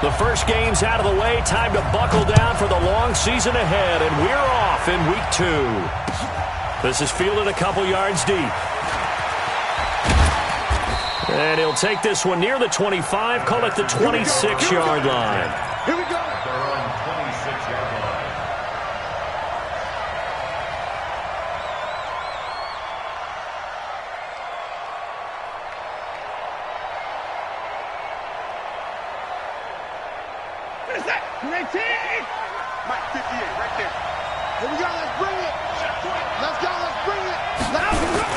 The first game's out of the way. Time to buckle down for the long season ahead, and we're off in week 2. This is fielded a couple yards deep. And he'll take this one near the 25, call it the 26-yard line. Here we go. They're on 26-yard line. What is that? 19? Mike, 58, right there. Here we go. Let's bring it. Let's go. Let's bring it. Let's go.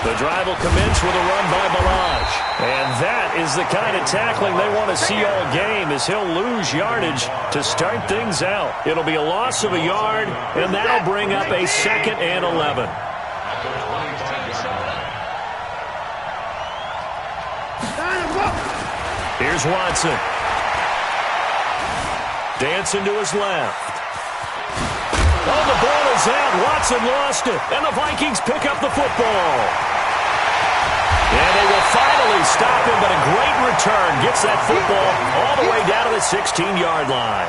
The drive will commence with a run by Barrage. And that is the kind of tackling they want to see all game, as he'll lose yardage to start things out. It'll be a loss of a yard, and that'll bring up a 2nd and 11. Here's Watson. Dancing to his left. Oh, the ball is out. Watson lost it, and the Vikings pick up the football. And they will finally stop him, but a great return gets that football all the way down to the 16-yard line.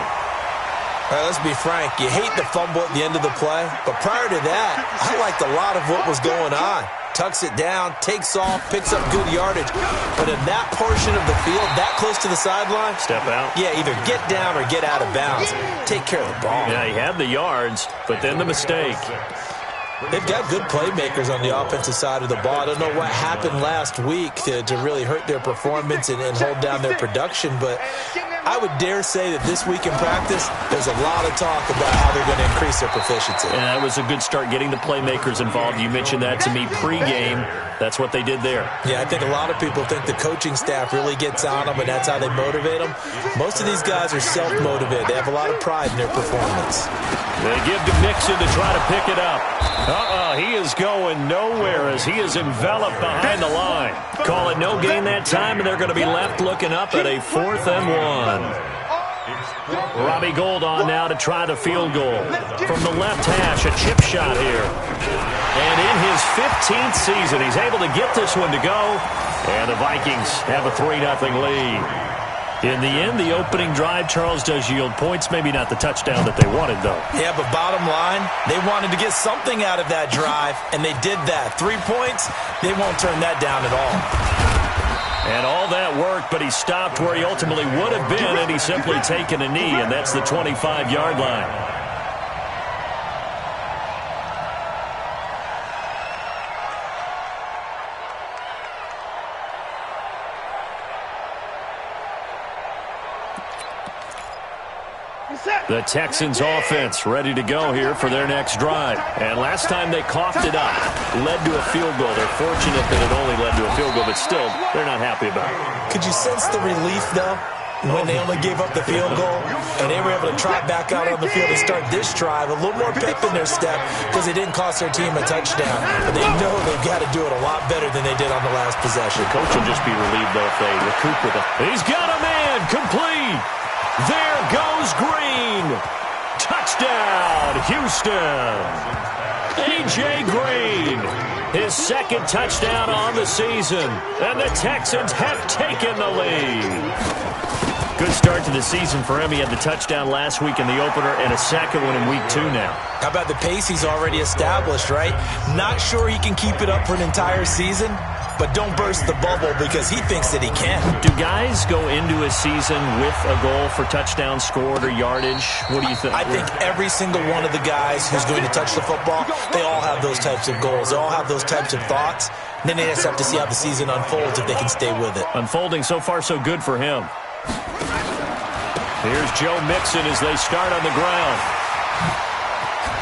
Let's be frank, you hate the fumble at the end of the play, but prior to that, I liked a lot of what was going on. Tucks it down, takes off, picks up good yardage. But in that portion of the field, that close to the sideline, step out. Yeah, either get down or get out of bounds. Take care of the ball. Yeah, he had the yards, but then the mistake. They've got good playmakers on the offensive side of the ball. I don't know what happened last week to really hurt their performance and hold down their production, but I would dare say that this week in practice, there's a lot of talk about how they're going to increase their proficiency. And that was a good start, getting the playmakers involved. You mentioned that to me pregame. That's what they did there. Yeah, I think a lot of people think the coaching staff really gets on them, and that's how they motivate them. Most of these guys are self-motivated. They have a lot of pride in their performance. They give to Mixon to try to pick it up. He is going nowhere as he is enveloped behind the line. Call it no gain that time, and they're going to be left looking up at a 4th and 1. Robbie Gould on now to try the field goal. From the left hash, a chip shot here. And in his 15th season, he's able to get this one to go. And the Vikings have a 3-0 lead. In the end, the opening drive, Charles, does yield points. Maybe not the touchdown that they wanted, though. Yeah, but bottom line, they wanted to get something out of that drive, and they did that. 3 points, they won't turn that down at all. And all that worked, but he stopped where he ultimately would have been, and he's simply taken a knee, and that's the 25-yard line. The Texans offense ready to go here for their next drive. And last time they coughed it up, led to a field goal. They're fortunate that it only led to a field goal, but still, they're not happy about it. Could you sense the relief, though, when they only gave up the field goal and they were able to trot back out on the field and start this drive? A little more pep in their step because it didn't cost their team a touchdown. But they know they've got to do it a lot better than they did on the last possession. Coach will just be relieved, though, if they recoup with it. He's got a man complete. There goes Green. Touchdown, Houston. A.J. Green, his 2nd touchdown on the season. And the Texans have taken the lead. Good start to the season for him. He had the touchdown last week in the opener and a 2nd one in week 2 now. How about the pace he's already established, right? Not sure he can keep it up for an entire season, but don't burst the bubble because he thinks that he can. Do guys go into a season with a goal for touchdown scored or yardage? What do you think? I think every single one of the guys who's going to touch the football, they all have those types of goals. They all have those types of thoughts. And then they just have to see how the season unfolds if they can stay with it. Unfolding so far so good for him. Here's Joe Mixon as they start on the ground.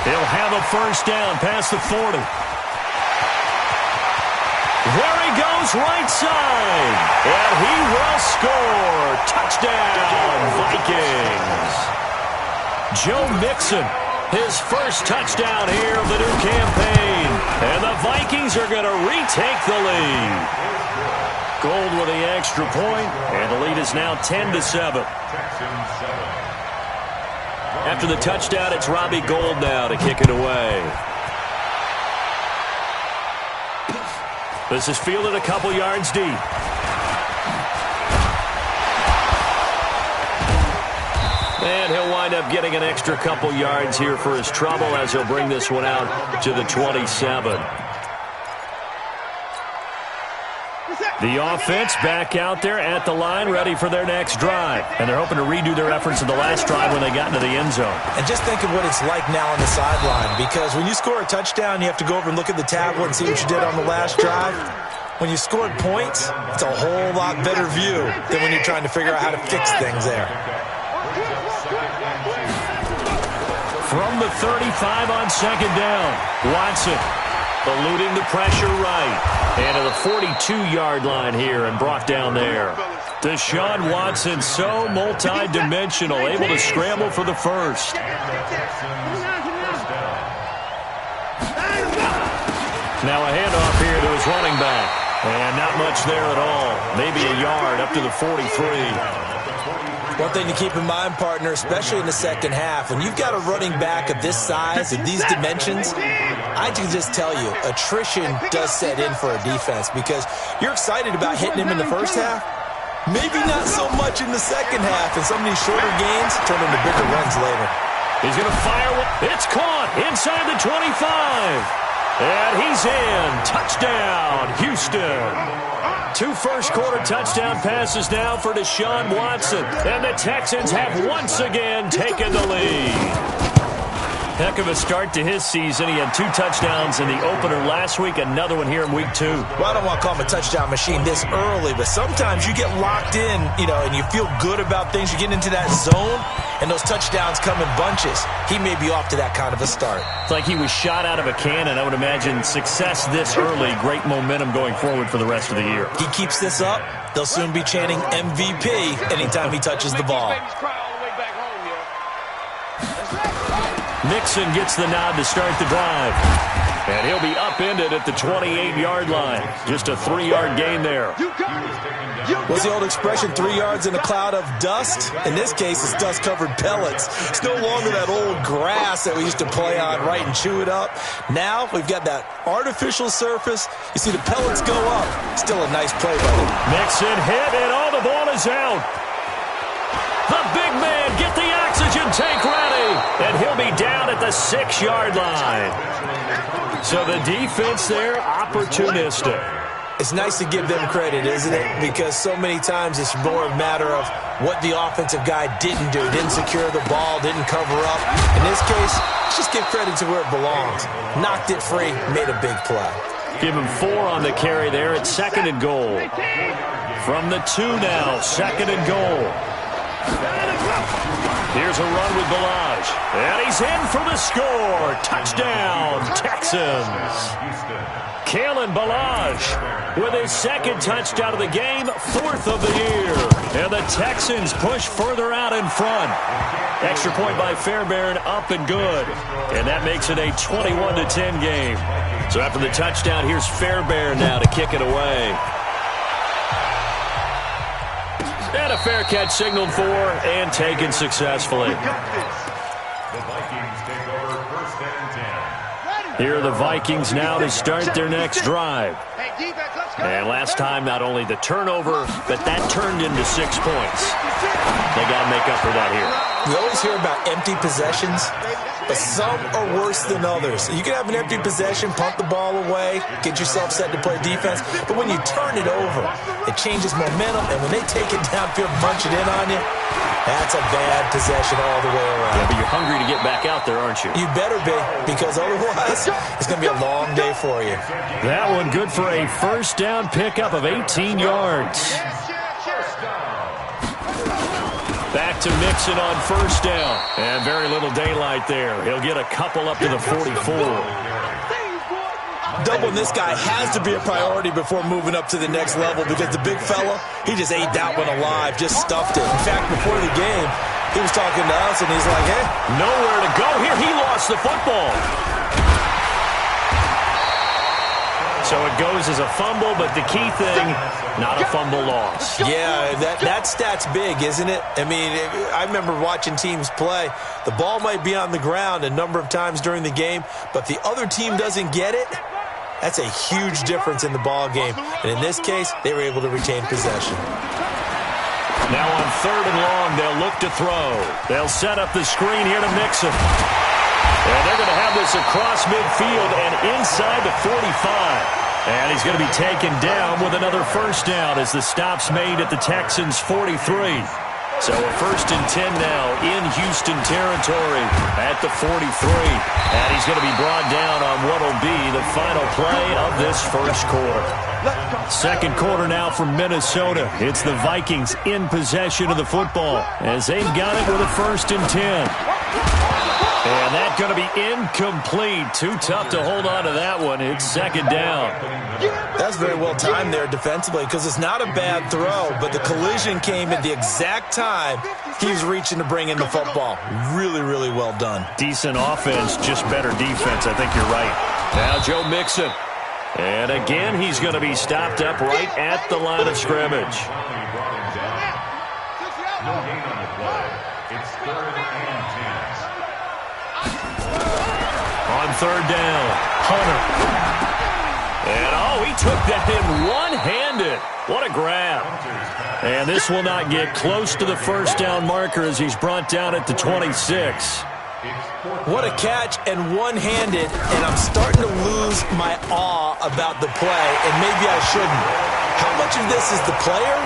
He'll have a first down past the 40. There he goes, right side. And he will score. Touchdown, Vikings. Joe Mixon, his first touchdown here of the new campaign. And the Vikings are going to retake the lead. Gould with the extra point, and the lead is now 10-7. After the touchdown, it's Robbie Gould now to kick it away. This is fielded a couple yards deep. And he'll wind up getting an extra couple yards here for his trouble as he'll bring this one out to the 27. The offense back out there at the line, ready for their next drive. And they're hoping to redo their efforts in the last drive when they got into the end zone. And just think of what it's like now on the sideline, because when you score a touchdown, you have to go over and look at the tablet and see what you did on the last drive. When you scored points, it's a whole lot better view than when you're trying to figure out how to fix things there. From the 35 on second down, Watson eluding the pressure right. And to the 42-yard line here and brought down there. Deshaun Watson, so multi-dimensional, able to scramble for the first. Now a handoff here to his running back. And not much there at all. Maybe a yard up to the 43. One thing to keep in mind, partner, especially in the second half, when you've got a running back of this size, of these dimensions, I can just tell you, attrition does set in for a defense because you're excited about hitting him in the first half. Maybe not so much in the second half, and some of these shorter gains turn into bigger runs later. He's going to fire. It's caught inside the 25. And he's in. Touchdown, Houston. 2 first-quarter touchdown passes now for Deshaun Watson. And the Texans have once again taken the lead. Heck of a start to his season. He had 2 touchdowns in the opener last week, another one here in week 2. Well, I don't want to call him a touchdown machine this early, but sometimes you get locked in, and you feel good about things. You get into that zone, and those touchdowns come in bunches. He may be off to that kind of a start. It's like he was shot out of a cannon. I would imagine success this early, great momentum going forward for the rest of the year. He keeps this up, they'll soon be chanting MVP anytime he touches the ball. Nixon gets the nod to start the drive. And he'll be upended at the 28-yard line. Just a 3-yard gain there. What's the old expression, 3 yards in a cloud of dust? In this case, it's dust-covered pellets. It's no longer that old grass that we used to play on, right, and chew it up. Now we've got that artificial surface. You see the pellets go up. Still a nice play by him. Nixon hit, and all the ball is out. The big man, get the oxygen tank ready. And he'll be down at the 6-yard line. So the defense there, opportunistic. It's nice to give them credit, isn't it? Because so many times it's more a matter of what the offensive guy didn't do. Didn't secure the ball, didn't cover up. In this case, let's just give credit to where it belongs. Knocked it free, made a big play. Give him 4 on the carry there at 2nd and goal. From the 2 now, 2nd and goal. Here's a run with Balaj. And he's in for the score. Touchdown, Texans. Kalen Balaj with his 2nd touchdown of the game, 4th of the year. And the Texans push further out in front. Extra point by Fairbairn, up and good. And that makes it a 21-10 game. So after the touchdown, here's Fairbairn now to kick it away. And a fair catch signaled for and taken successfully. The Vikings take over 1st and 10. Here are the Vikings now to start their next drive. And last time, not only the turnover, but that turned into 6 points. They got to make up for that here. You always hear about empty possessions, but some are worse than others. You can have an empty possession, punt the ball away, get yourself set to play defense, but when you turn it over, it changes momentum, and when they take it downfield, bunch it in on you, that's a bad possession all the way around. Yeah, but you're hungry to get back out there, aren't you? You better be, because otherwise, it's going to be a long day for you. That one good for a first down pickup of 18 yards. Back to Mixon on first down. And very little daylight there. He'll get a couple up to the 44. Doubling this guy has to be a priority before moving up to the next level because the big fella, he just ate that one alive, just stuffed it. In fact, before the game, he was talking to us, and he's like, hey. Nowhere to go here. He lost the football. So it goes as a fumble, but the key thing, not a fumble loss. Yeah, that stat's big, isn't it? I mean, I remember watching teams play. The ball might be on the ground a number of times during the game, but the other team doesn't get it. That's a huge difference in the ball game. And in this case, they were able to retain possession. Now on 3rd and long, they'll look look to throw. They'll set up the screen here to Mixon. And they're going to have this across midfield and inside the 45. And he's going to be taken down with another first down as the stop's made at the Texans' 43. So a 1st and 10 now in Houston territory at the 43. And he's going to be brought down on what will be the final play of this first quarter. Second quarter now from Minnesota. It's the Vikings in possession of the football as they've got it with a 1st and 10. And that's going to be incomplete. Too tough to hold on to that one. It's 2nd down. That's very well timed there defensively because it's not a bad throw, but the collision came at the exact time he was reaching to bring in the football. Really, really well done. Decent offense, just better defense. I think you're right. Now Joe Mixon. And again, he's going to be stopped up right at the line of scrimmage. No gain on the play. It's 3rd and 10. On 3rd down, Hunter. And, he took that in one-handed. What a grab. And this will not get close to the first down marker as he's brought down at the 26. What a catch and one-handed, and I'm starting to lose my awe about the play, and maybe I shouldn't. How much of this is the player?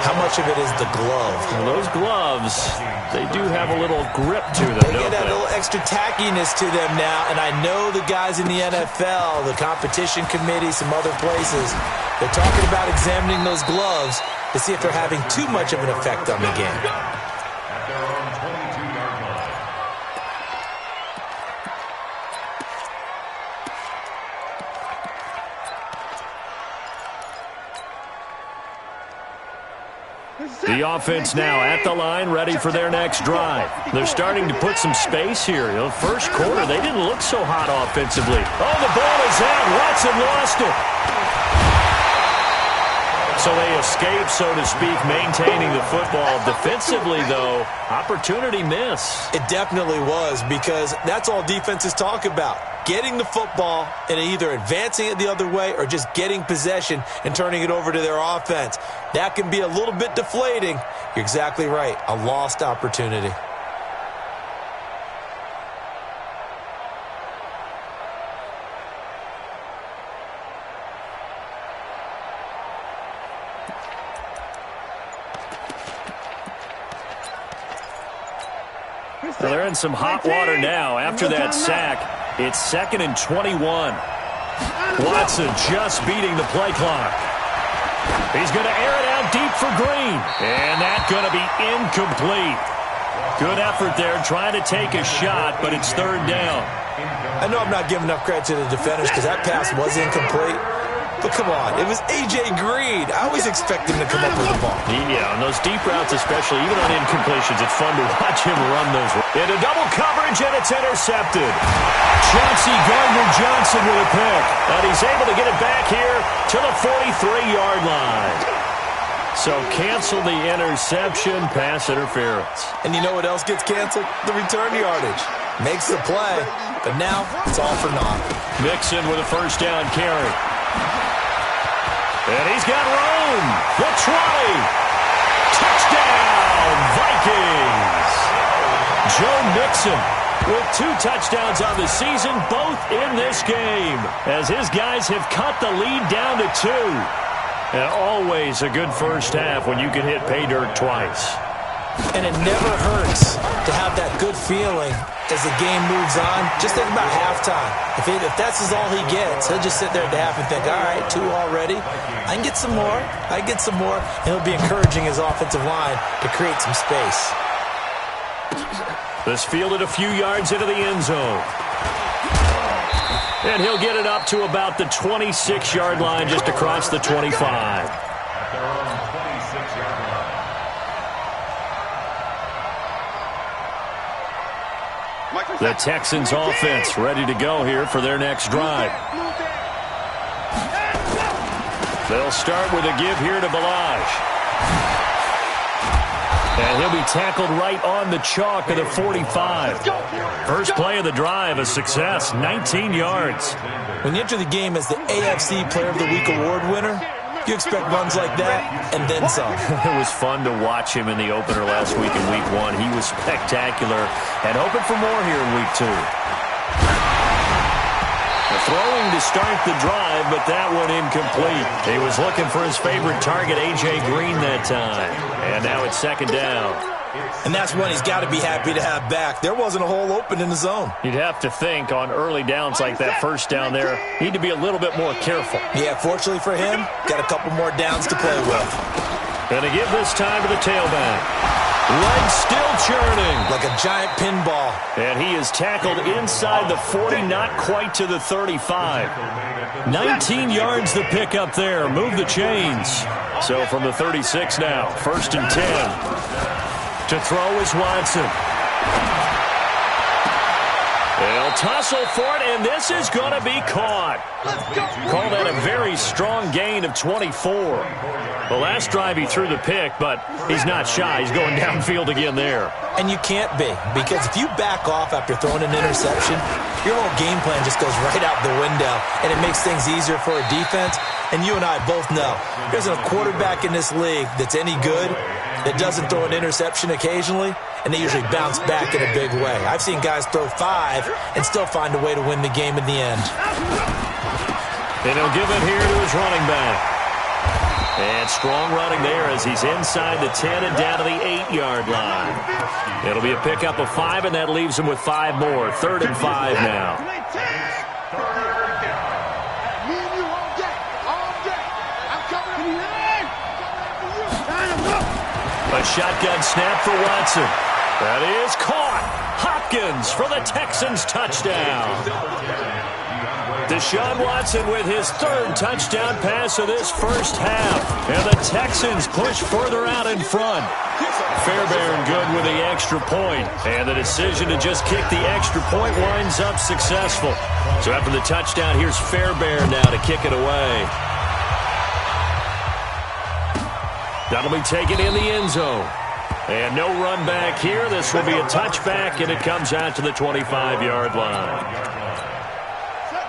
How much of it is the glove? Well, those gloves, they do have a little grip to them, They get that little extra tackiness to them now, and I know the guys in the NFL, the competition committee, some other places, they're talking about examining those gloves to see if they're having too much of an effect on the game. At their own 22-yard line. The offense now at the line, ready for their next drive. They're starting to put some space here. First quarter, they didn't look so hot offensively. Oh, the ball is out. Watson lost it. So they escape, so to speak, maintaining the football. Defensively, though, opportunity miss. It definitely was, because that's all defenses talk about. Getting the football and either advancing it the other way or just getting possession and turning it over to their offense. That can be a little bit deflating. You're exactly right. A lost opportunity. Well, they're in some hot water now after that sack. It's 2nd and 21. Watson just beating the play clock. He's going to air it out deep for Green. And that's going to be incomplete. Good effort there trying to take a shot, but it's 3rd down. I know I'm not giving enough credit to the defenders because that pass was incomplete. But come on, it was A.J. Green. I always expect him to come up with the ball. Yeah, on those deep routes especially, even on incompletions, it's fun to watch him run those. Into double coverage, and it's intercepted. Chauncey Gardner-Johnson with a pick. And he's able to get it back here to the 43-yard line. So cancel the interception, pass interference. And you know what else gets canceled? The return yardage. Makes the play, but now it's all for naught. Mixon with a first down carry. And he's got room. The 20. Touchdown, Vikings. Joe Mixon with 2 touchdowns on the season, both in this game, as his guys have cut the lead down to 2. And always a good first half when you can hit pay dirt twice. And it never hurts to have that good feeling as the game moves on. Just think about halftime. If that's all he gets, he'll just sit there at the half and think, all right, 2 already. I can get some more. I can get some more. And he'll be encouraging his offensive line to create some space. This fielded a few yards into the end zone. And he'll get it up to about the 26-yard line, just across the 25. At their own 26-yard line. The Texans offense ready to go here for their next drive. They'll start with a give here to Balaj. And he'll be tackled right on the chalk of the 45. First play of the drive, a success, 19 yards. When you enter the game as the AFC Player of the Week award winner, you expect runs like that and then some. It was fun to watch him in the opener last week in Week 1. He was spectacular and hoping for more here in Week 2. Throwing to start the drive, but that one incomplete. He was looking for his favorite target, A.J. Green, that time. And now it's second down. And that's one he's got to be happy to have back. There wasn't a hole open in the zone. You'd have to think on early downs like that first down there, need to be a little bit more careful. Yeah, fortunately for him, got a couple more downs to play with. Gonna give this time to the tailback. Legs still churning. Like a giant pinball. And he is tackled inside the 40, not quite to the 35. 19 yards the pick up there. Move the chains. So from the 36 now, 1st and 10. To throw is Watson. They'll tussle for it, and this is going to be caught. Call that a very strong gain of 24. The last drive he threw the pick, but he's not shy. He's going downfield again there. And you can't be, because if you back off after throwing an interception, your whole game plan just goes right out the window, and it makes things easier for a defense. And you and I both know there's a quarterback in this league that's any good that doesn't throw an interception occasionally, and they usually bounce back in a big way. I've seen guys throw 5 and still find a way to win the game in the end. And he'll give it here to his running back. And strong running there as he's inside the 10 and down to the 8-yard line. It'll be a pickup of 5, and that leaves him with 5 more. 3rd and 5 now. A shotgun snap for Watson. That is caught. Hopkins for the Texans touchdown. Deshaun Watson with his 3rd touchdown pass of this first half. And the Texans push further out in front. Fairbairn good with the extra point. And the decision to just kick the extra point winds up successful. So after the touchdown, here's Fairbairn now to kick it away. That'll be taken in the end zone. And no run back here. This will be a touchback, and it comes out to the 25-yard line.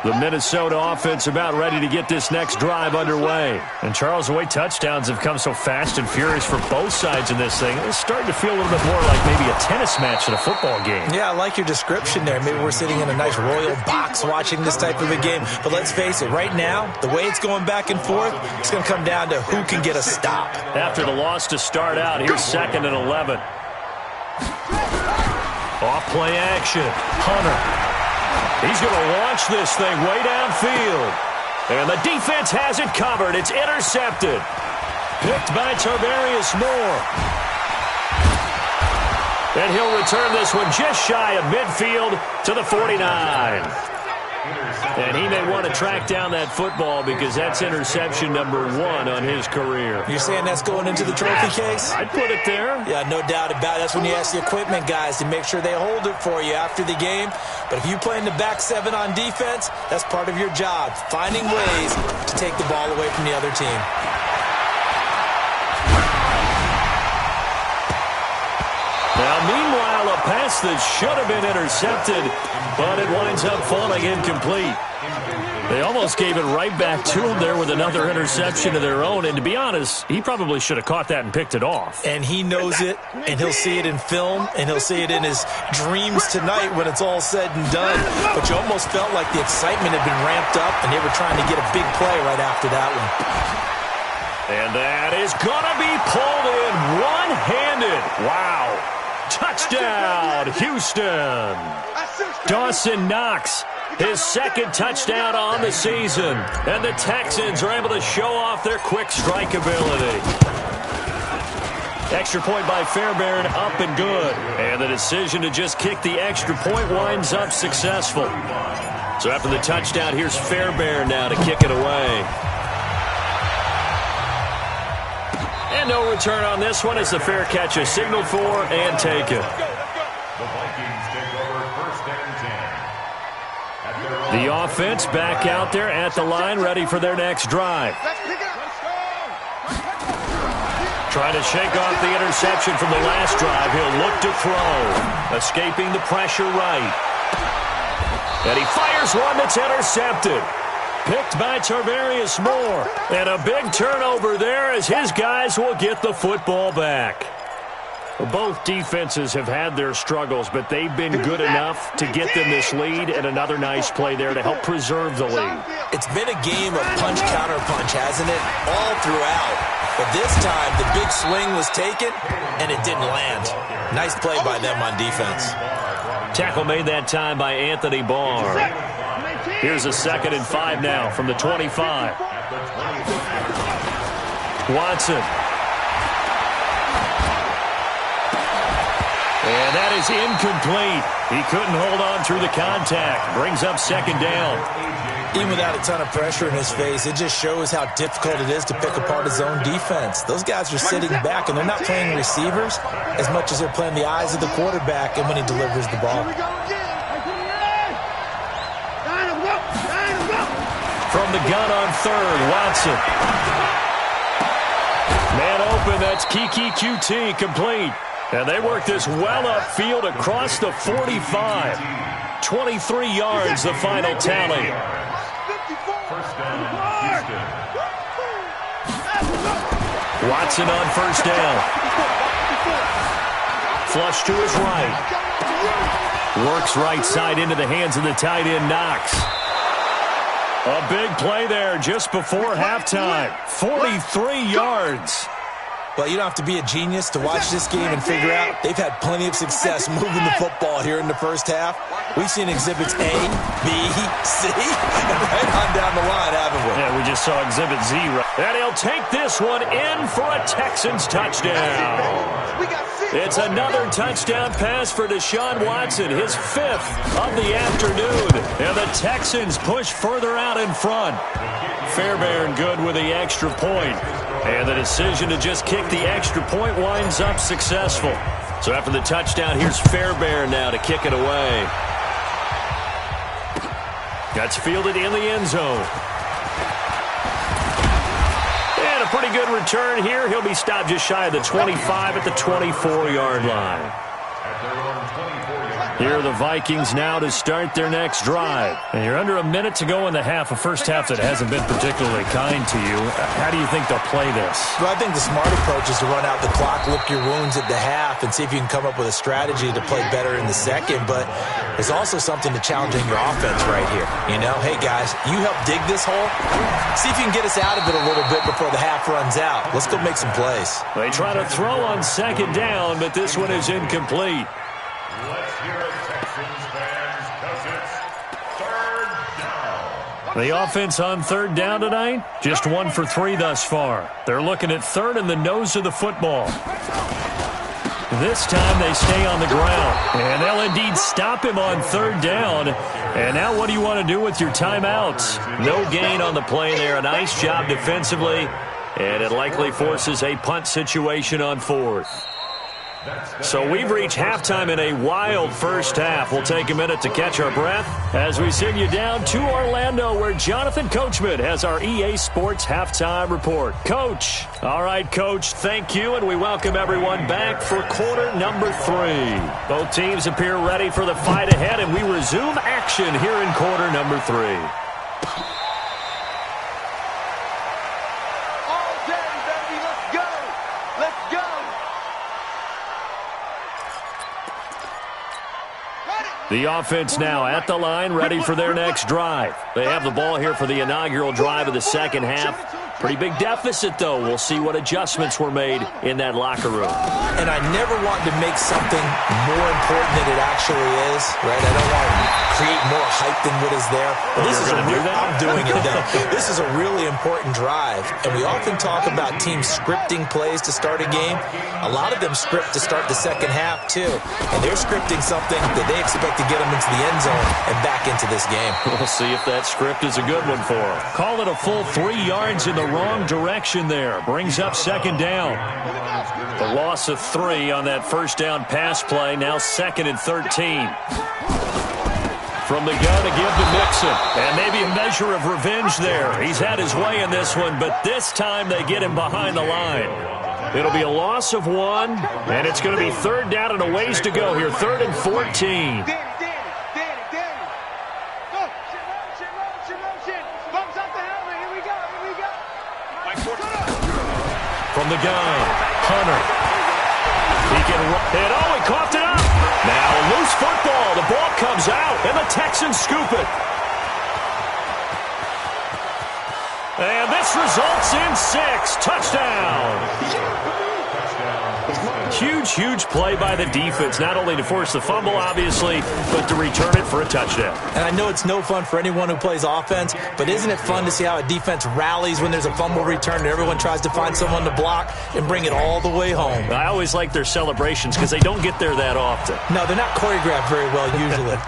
The Minnesota offense about ready to get this next drive underway. And, Charles, the way touchdowns have come so fast and furious for both sides in this thing, it's starting to feel a little bit more like maybe a tennis match in a football game. Yeah, I like your description there. Maybe we're sitting in a nice royal box watching this type of a game. But let's face it, right now, the way it's going back and forth, it's going to come down to who can get a stop. After the loss to start out, here's 2nd and 11. Off play action. Hunter. He's going to launch this thing way downfield. And the defense has it covered. It's intercepted. Picked by Tarvarius Moore. And he'll return this one just shy of midfield to the 49. And he may want to track down that football because that's interception number 1 on his career. You're saying that's going into the trophy case? I'd put it there. Yeah, no doubt about it. That's when you ask the equipment guys to make sure they hold it for you after the game. But if you play in the back 7 on defense, that's part of your job, finding ways to take the ball away from the other team. Now, meanwhile, a pass that should have been intercepted, but it winds up falling incomplete. They almost gave it right back to him there with another interception of their own. And to be honest, he probably should have caught that and picked it off. And he knows it, and he'll see it in film, and he'll see it in his dreams tonight when it's all said and done. But you almost felt like the excitement had been ramped up, and they were trying to get a big play right after that one. And that is going to be pulled in one-handed. Wow. Touchdown, Houston. Dawson Knox, his 2nd touchdown on the season. And the Texans are able to show off their quick strike ability. Extra point by Fairbairn, up and good. And the decision to just kick the extra point winds up successful. So after the touchdown, here's Fairbairn now to kick it away. And no return on this one. It's a fair catch, a signal for and taken. The Vikings take over 1st and 10. The offense back out there at the line, ready for their next drive. Trying to shake off the interception from the last drive. He'll look to throw. Escaping the pressure right. And he fires one that's intercepted. picked by Tarvarius Moore. And a big turnover there as his guys will get the football back. Both defenses have had their struggles, but they've been good enough to get them this lead, and another nice play there to help preserve the lead. It's been a game of punch-counter-punch, hasn't it? All throughout. But this time, the big swing was taken, and it didn't land. Nice play by them on defense. Tackle made that time by Anthony Barr. Here's a 2nd and 5 now from the 25. Watson. And that is incomplete. He couldn't hold on through the contact. Brings up 2nd down. Even without a ton of pressure in his face, it just shows how difficult it is to pick apart his own defense. Those guys are sitting back, and they're not playing receivers as much as they're playing the eyes of the quarterback and when he delivers the ball. From the gun on 3rd, Watson. Man open, that's Kiki QT, complete. And they work this well upfield across the 45. 23 yards, the final tally. Watson on 1st down. Flush to his right. Works right side into the hands of the tight end, Knox. A big play there just before halftime. 43 yards. Well, you don't have to be a genius to watch this game and figure out they've had plenty of success moving the football here in the first half. We've seen exhibits A, B, C, and right on down the line, haven't we? Yeah, we just saw exhibit Z. And he'll take this one in for a Texans touchdown. It's another touchdown pass for Deshaun Watson, his 5th of the afternoon. And the Texans push further out in front. Fairbairn good with the extra point. And the decision to just kick the extra point winds up successful. So after the touchdown, here's Fairbairn now to kick it away. That's fielded in the end zone. And a pretty good return here. He'll be stopped just shy of the 25 at the 24-yard line. Here are the Vikings now to start their next drive. And you're under a minute to go in the half, a first half that hasn't been particularly kind to you. How do you think they'll play this? Well, I think the smart approach is to run out the clock, lick your wounds at the half, and see if you can come up with a strategy to play better in the second. But there's also something to challenging your offense right here. You know, hey, guys, you help dig this hole. See if you can get us out of it a little bit before the half runs out. Let's go make some plays. They try to throw on 2nd down, but this one is incomplete. Let's hear it, Texans fans, because it's 3rd down. The offense on 3rd down tonight, just 1 for 3 thus far. They're looking at 3rd and the nose of the football. This time they stay on the ground, and they'll indeed stop him on 3rd down. And now what do you want to do with your timeouts? No gain on the play there. A nice job defensively, and it likely forces a punt situation on 4th. So we've reached halftime in a wild first half. We'll take a minute to catch our breath as we send you down to Orlando, where Jonathan Coachman has our EA Sports halftime report. Coach. All right, Coach, thank you, and we welcome everyone back for quarter number 3. Both teams appear ready for the fight ahead, and we resume action here in quarter number 3. The offense now at the line, ready for their next drive. They have the ball here for the inaugural drive of the second half. Pretty big deficit, though. We'll see what adjustments were made in that locker room. And I never want to make something more important than it actually is, right? I don't want to create more hype than what is there. But this is I'm doing it, though. This is a really important drive. And we often talk about teams scripting plays to start a game. A lot of them script to start the second half, too. And they're scripting something that they expect to get them into the end zone and back into this game. We'll see if that script is a good one for them. Call it a full 3 yards in the wrong direction there. Brings up 2nd down. The loss of 3 on that first down pass play. Now 2nd and 13. From the gun to give to Mixon. And maybe a measure of revenge there. He's had his way in this one, but this time they get him behind the line. It'll be a loss of 1, and it's going to be 3rd down and a ways to go here. 3rd and 14. from the gun. Hunter. He can run. And he coughed it up. Now a loose football. The ball comes out, and the Texans scoop it. And this results in 6. Touchdown. Huge play by the defense, not only to force the fumble, obviously, but to return it for a touchdown. And I know it's no fun for anyone who plays offense, but isn't it fun to see how a defense rallies when there's a fumble return and everyone tries to find someone to block and bring it all the way home? I always like their celebrations because they don't get there that often. No, they're not choreographed very well usually.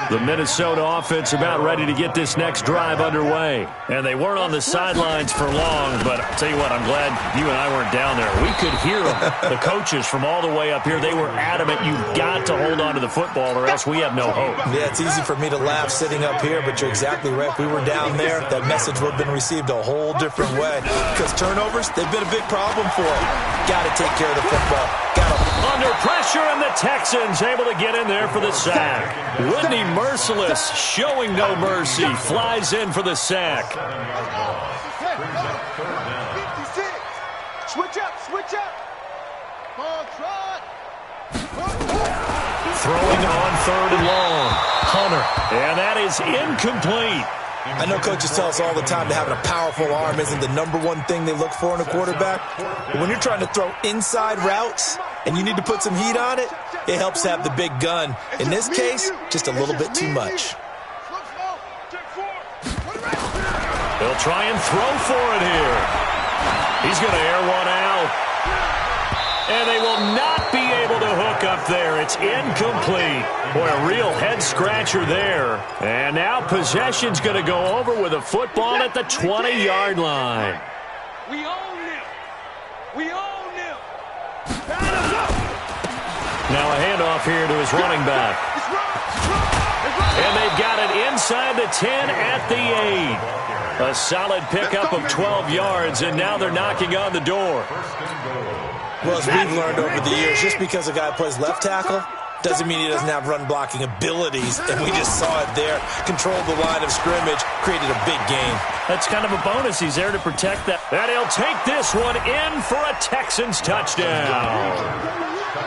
The Minnesota offense about ready to get this next drive underway. And they weren't on the sidelines for long, but I'll tell you what, I'm glad you and I weren't down there. We could hear them. The coaches from all the way up here, they were adamant, you've got to hold on to the football or else we have no hope. Yeah, it's easy for me to laugh sitting up here, but you're exactly right. If we were down there, that message would have been received a whole different way. Because turnovers, they've been a big problem for them. Got to take care of the football. Got to. Under pressure, and the Texans able to get in there for the sack. Whitney Merciless, showing no mercy, flies in for the sack. Switch up. Throwing on 3rd and long. Hunter. And that is incomplete. I know coaches tell us all the time that having a powerful arm isn't the number one thing they look for in a quarterback. But when you're trying to throw inside routes and you need to put some heat on it, it helps to have the big gun. In this case, just a little bit too much. They'll try and throw for it here. He's going to air one out. And they will not be able to hook up there. It's incomplete. Boy, a real head-scratcher there. And now possession's going to go over with a football at the 20-yard line. We own them. Now a handoff here to his running back. And they've got it inside the 10 at the 8. A solid pickup of 12 yards, and now they're knocking on the door. Well, as we've learned over the years, just because a guy plays left tackle doesn't mean he doesn't have run-blocking abilities, and we just saw it there. Controlled the line of scrimmage, created a big gain. That's kind of a bonus. He's there to protect that. And he'll take this one in for a Texans touchdown.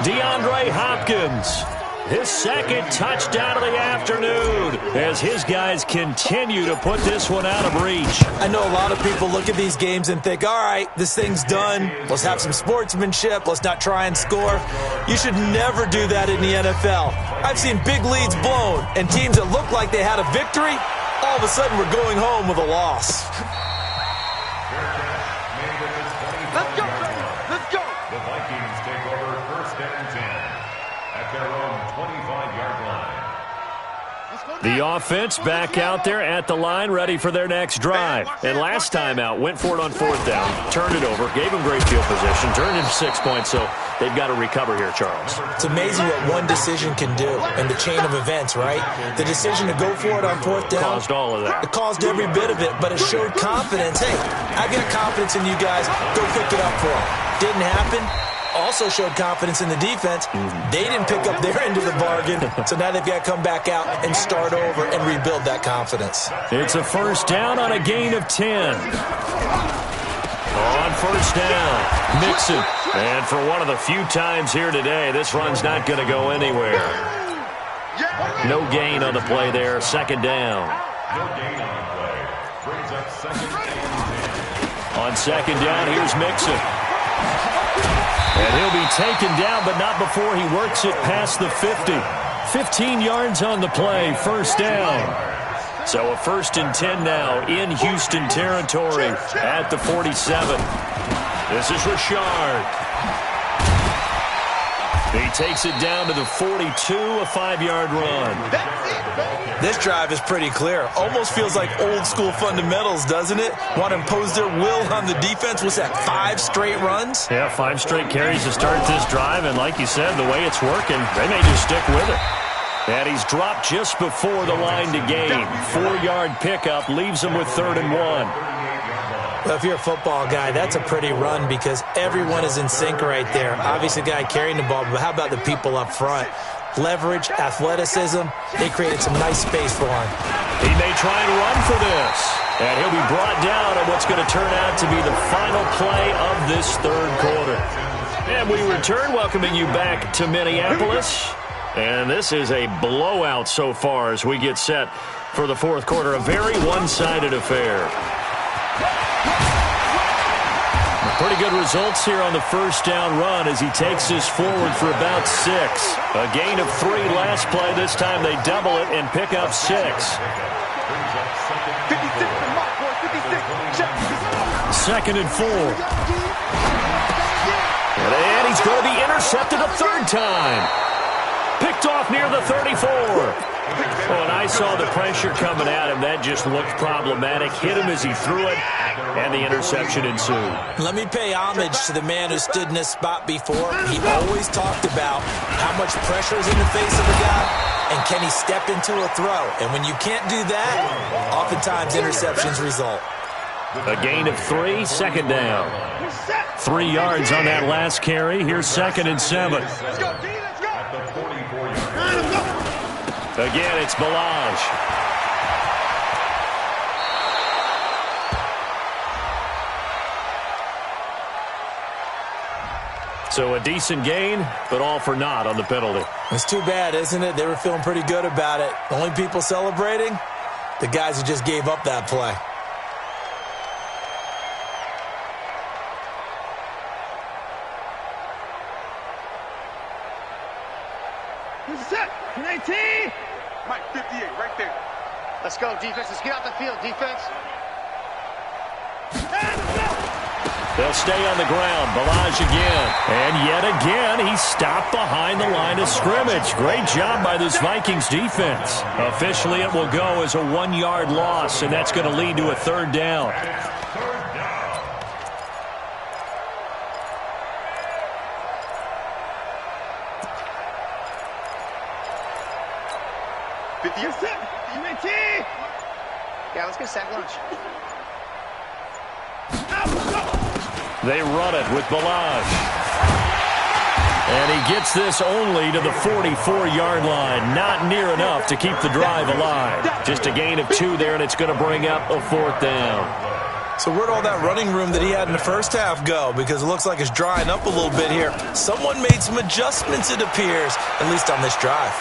DeAndre Hopkins, his second touchdown of the afternoon as his guys continue to put this one out of reach. I know a lot of people look at these games and think, all right, this thing's done. Let's have some sportsmanship. Let's not try and score. You should never do that in the NFL. I've seen big leads blown and teams that look like they had a victory, all of a sudden we're going home with a loss. Let's go, baby. Let's go. The Vikings take over 1st and 10 at their own 25-yard line. The offense back out there at the line, ready for their next drive. And last time out, went for it on 4th down, turned it over, gave them great field position, turned into 6 points, so they've got to recover here, Charles. It's amazing what one decision can do in the chain of events, right? The decision to go for it on 4th down. Caused all of that. It caused every bit of it, but it showed confidence. Hey, I get confidence in you guys. Go pick it up for them. Didn't happen. Also showed confidence in the defense. They didn't pick up their end of the bargain, so now they've got to come back out and start over and rebuild that confidence. It's a 1st down on a gain of 10. On 1st down, Mixon. And for one of the few times here today, this run's not going to go anywhere. No gain on the play there, 2nd down. No gain on the play. Brings up 2nd and 10. On 2nd down, here's Mixon. And he'll be taken down, but not before he works it past the 50. 15 yards on the play, 1st down. So a 1st and 10 now in Houston territory at the 47. This is Richard. He takes it down to the 42, a 5-yard run. This drive is pretty clear. Almost feels like old school fundamentals, doesn't it? Want to impose their will on the defense. What's that, 5 straight runs? Yeah, 5 straight carries to start this drive, and like you said, the way it's working, they may just stick with it. And he's dropped just before the line to gain. 4-yard pickup leaves him with 3rd and 1. Well, if you're a football guy, that's a pretty run because everyone is in sync right there. Obviously, the guy carrying the ball, but how about the people up front? leverage, athleticism. They created some nice space for him. He may try and run for this. And he'll be brought down on what's going to turn out to be the final play of this third quarter. And we return, welcoming you back to Minneapolis. And this is a blowout so far as we get set for the fourth quarter. A very one-sided affair. Pretty good results here on the first down run as he takes this forward for about 6. A gain of 3 last play. This time they double it and pick up 6. 2nd and 4. And he's going to be intercepted a third time. Picked off near the 34. Oh, and I saw the pressure coming at him. That just looked problematic. Hit him as he threw it, and the interception ensued. Let me pay homage to the man who stood in this spot before. He always talked about how much pressure is in the face of a guy, and can he step into a throw. And when you can't do that, oftentimes interceptions result. A gain of 3, 2nd down. 3 yards on that last carry. Here's 2nd and 7. Again, it's Balaj. So a decent gain, but all for naught on the penalty. It's too bad, isn't it? They were feeling pretty good about it. Only people celebrating, the guys who just gave up that play. Set. 19. Mike, 58, right there. Let's go, defense. Let's get out the field, defense. They'll stay on the ground. Balaj again. And yet again, he's stopped behind the line of scrimmage. Great job by this Vikings defense. Officially, it will go as a 1-yard loss, and that's going to lead to a 3rd down. Yeah, let's get sack lunch. They run it with Balaj. And he gets this only to the 44-yard line. Not near enough to keep the drive alive. Just a gain of 2 there, and it's going to bring up a 4th down. So where'd all that running room that he had in the first half go? Because it looks like it's drying up a little bit here. Someone made some adjustments, it appears, at least on this drive.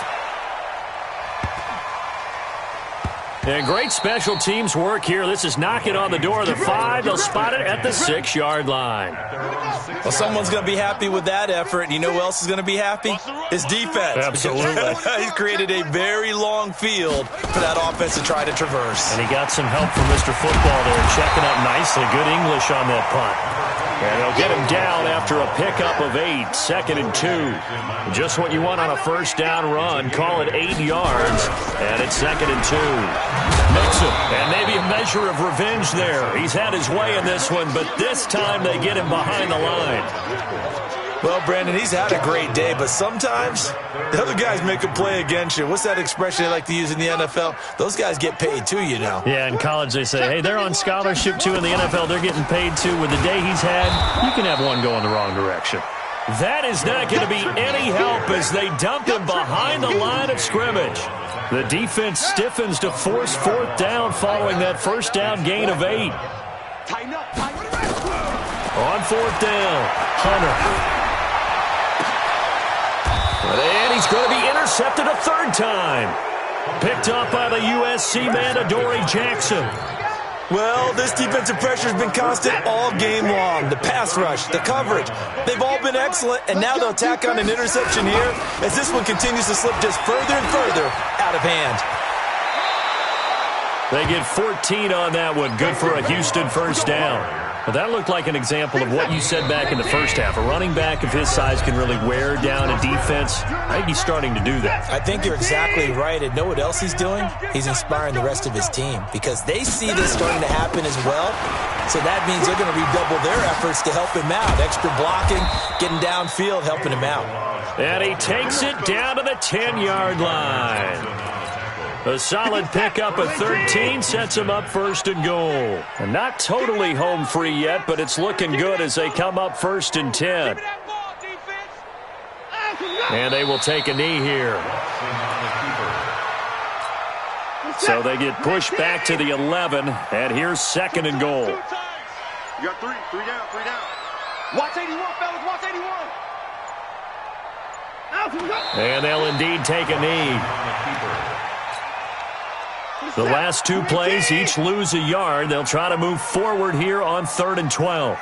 And great special teams work here. This is knocking on the door of the 5. They'll spot it at the 6-yard line. Well, someone's going to be happy with that effort. And you know who else is going to be happy? His defense. Absolutely. He's created a very long field for that offense to try to traverse. And he got some help from Mr. Football there, checking up nicely. Good English on that punt. And they'll get him down after a pickup of 8, 2nd and 2. Just what you want on a first down run. Call it 8 yards, and it's 2nd and 2. Mixon, and maybe a measure of revenge there. He's had his way in this one, but this time they get him behind the line. Well, Brandon, he's had a great day, but sometimes the other guys make a play against you. What's that expression they like to use in the NFL? Those guys get paid too, you know. Yeah, in college they say, hey, they're on scholarship too. In the NFL, they're getting paid too. With the day he's had, you can have one going the wrong direction. That is not going to be any help as they dump him behind the line of scrimmage. The defense stiffens to force 4th down following that first down gain of 8. On 4th down, Hunter. And he's going to be intercepted a 3rd time. Picked up by the USC man, Adoree Jackson. Well, this defensive pressure has been constant all game long. The pass rush, the coverage, they've all been excellent, and now they'll tack on an interception here as this one continues to slip just further and further out of hand. They get 14 on that one. Good for a Houston first down. Well, that looked like an example of what you said back in the first half. A running back of his size can really wear down a defense. I think he's starting to do that. I think you're exactly right. And know what else he's doing? He's inspiring the rest of his team because they see this starting to happen as well. So that means they're going to redouble their efforts to help him out. Extra blocking, getting downfield, helping him out. And he takes it down to the 10-yard line. A solid pickup of 13 sets him up 1st and goal. And not totally home free yet, but it's looking good as they come up 1st and 10. And they will take a knee here. So they get pushed back to the 11, and here's 2nd and goal. You got three down. Watch 81, fellas, watch 81. And they'll indeed take a knee. The last 2 plays each lose a yard. They'll try to move forward here on 3rd and 12.